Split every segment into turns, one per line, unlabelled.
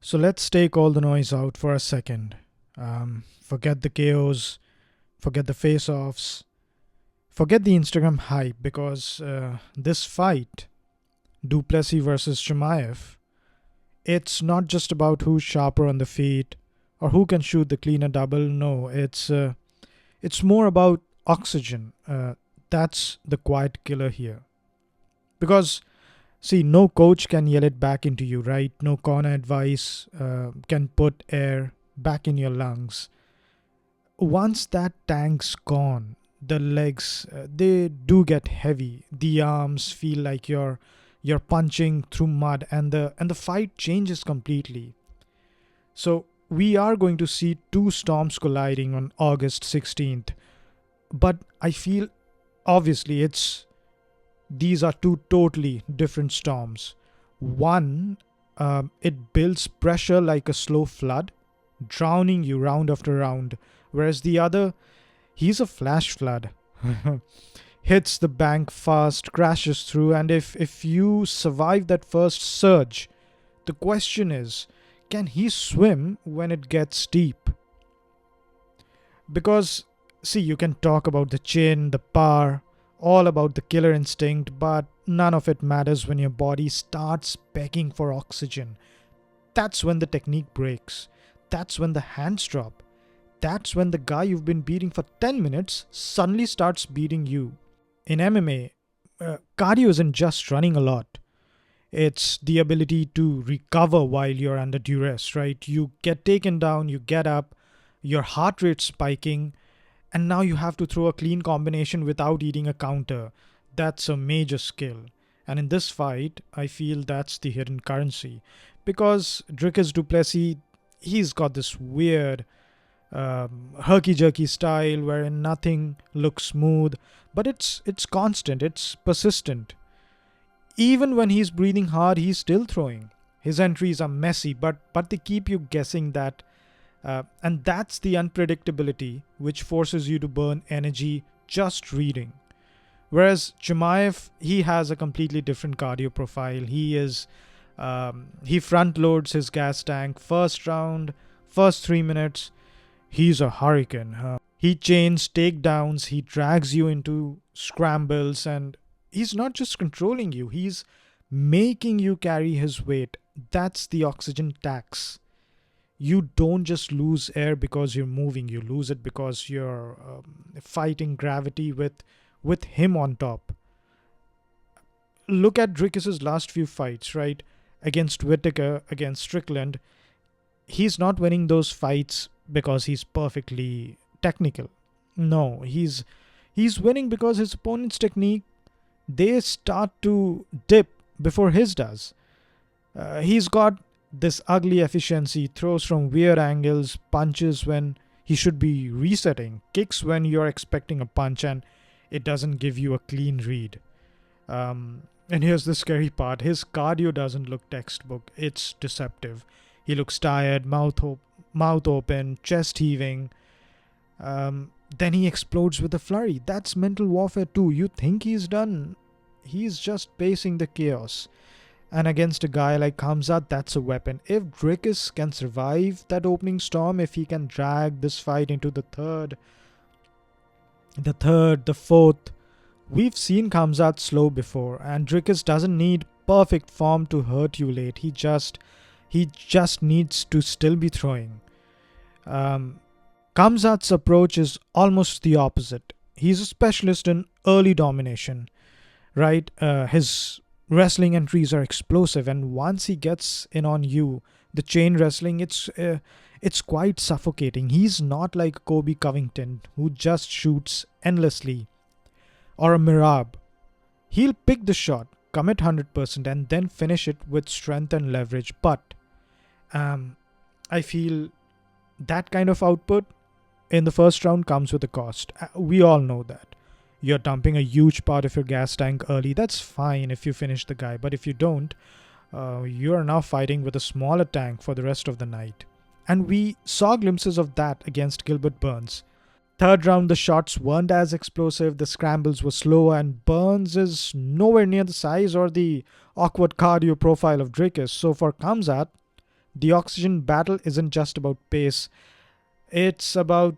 So let's take all the noise out for a second. Forget the KOs, forget the face offs, forget the Instagram hype because this fight, Duplessis versus Chimaev, it's not just about who's sharper on the feet or who can shoot the cleaner double. No, it's more about oxygen. That's the quiet killer here. Because see, no coach can yell it back into you, right? No corner advice can put air back in your lungs. Once that tank's gone, the legs they do get heavy. The arms feel like you're punching through mud, and the fight changes completely. So we are going to see two storms colliding on August 16th, but I feel obviously it's these are two totally different storms. One, it builds pressure like a slow flood, drowning you round after round, whereas the other, he's a flash flood. Hits the bank fast, crashes through, and if you survive that first surge, the question is, can he swim when it gets steep? Because, see, you can talk about the chin, the power, all about the killer instinct, but none of it matters when your body starts begging for oxygen. That's when the technique breaks. That's when the hands drop. That's when the guy you've been beating for 10 minutes suddenly starts beating you. In MMA, cardio isn't just running a lot. It's the ability to recover while you're under duress, right? You get taken down, you get up, your heart rate spiking, and now you have to throw a clean combination without eating a counter. That's a major skill. And in this fight, I feel that's the hidden currency. Because Dricus Duplessis, he's got this weird herky-jerky style wherein nothing looks smooth, but it's constant, it's persistent. Even when he's breathing hard, he's still throwing. His entries are messy, but they keep you guessing that. And that's the unpredictability which forces you to burn energy just reading. Whereas Chimaev, he has a completely different cardio profile. He front loads his gas tank first round, first 3 minutes. He's a hurricane. He chains takedowns, he drags you into scrambles, and he's not just controlling you, he's making you carry his weight. That's the oxygen tax. You don't just lose air because you're moving, you lose it because you're fighting gravity with him on top. Look at Dricus's last few fights, right? Against Whittaker, against Strickland. He's not winning those fights because he's perfectly technical. No, he's winning because his opponent's technique, they start to dip before his does. He's got this ugly efficiency, throws from weird angles, punches when he should be resetting, kicks when you're expecting a punch, and it doesn't give you a clean read. And here's the scary part, his cardio doesn't look textbook, it's deceptive. He looks tired, mouth open, chest heaving. Then he explodes with a flurry. That's mental warfare too. You think he's done. He's just pacing the chaos. And against a guy like Khamzat, that's a weapon. If Dricus can survive that opening storm, if he can drag this fight into the fourth, we've seen Khamzat slow before, and Dricus doesn't need perfect form to hurt you late. He just needs to still be throwing. Khamzat's approach is almost the opposite. He's a specialist in early domination, right? His wrestling entries are explosive, and once he gets in on you, the chain wrestling, it's quite suffocating. He's not like Kobe Covington, who just shoots endlessly, or a Mirab. He'll pick the shot, commit 100%, and then finish it with strength and leverage. But I feel that kind of output in the first round comes with a cost. We all know that. You're dumping a huge part of your gas tank early. That's fine if you finish the guy. But if you don't, you are now fighting with a smaller tank for the rest of the night. And we saw glimpses of that against Gilbert Burns. Third round, the shots weren't as explosive, the scrambles were slower, and Burns is nowhere near the size or the awkward cardio profile of Dricus. So for Khamzat, The oxygen battle isn't just about pace, it's about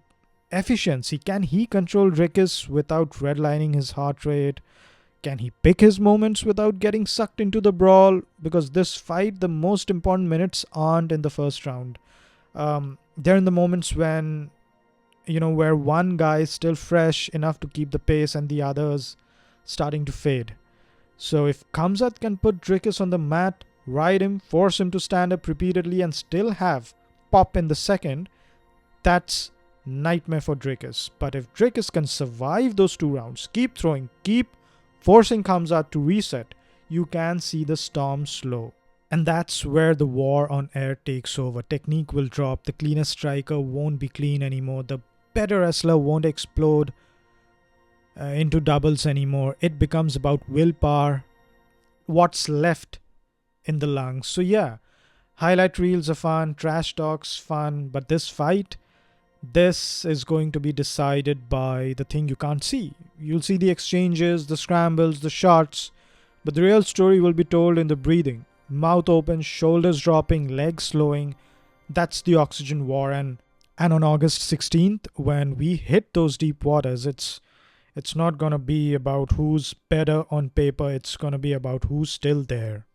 efficiency. Can he control Dricus without redlining his heart rate? Can he pick his moments without getting sucked into the brawl? Because this fight, the most important minutes aren't in the first round. They're in the moments when, where one guy is still fresh enough to keep the pace and the others starting to fade. So if Khamzat can put Dricus on the mat, ride him, force him to stand up repeatedly and still have pop in the second, that's nightmare for Dricus. But if Dricus can survive those 2 rounds, keep throwing, keep forcing Khamzat to reset, you can see the storm slow. And that's where the war on air takes over. Technique will drop, the cleanest striker won't be clean anymore, the better wrestler won't explode into doubles anymore. It becomes about willpower, what's left in the lungs. So yeah, highlight reels are fun, trash talks fun, but this fight, this is going to be decided by the thing you can't see. You'll see the exchanges, the scrambles, the shots, but the real story will be told in the breathing. Mouth open, shoulders dropping, legs slowing. That's the oxygen war. And on August 16th, when we hit those deep waters, it's not going to be about who's better on paper. It's going to be about who's still there.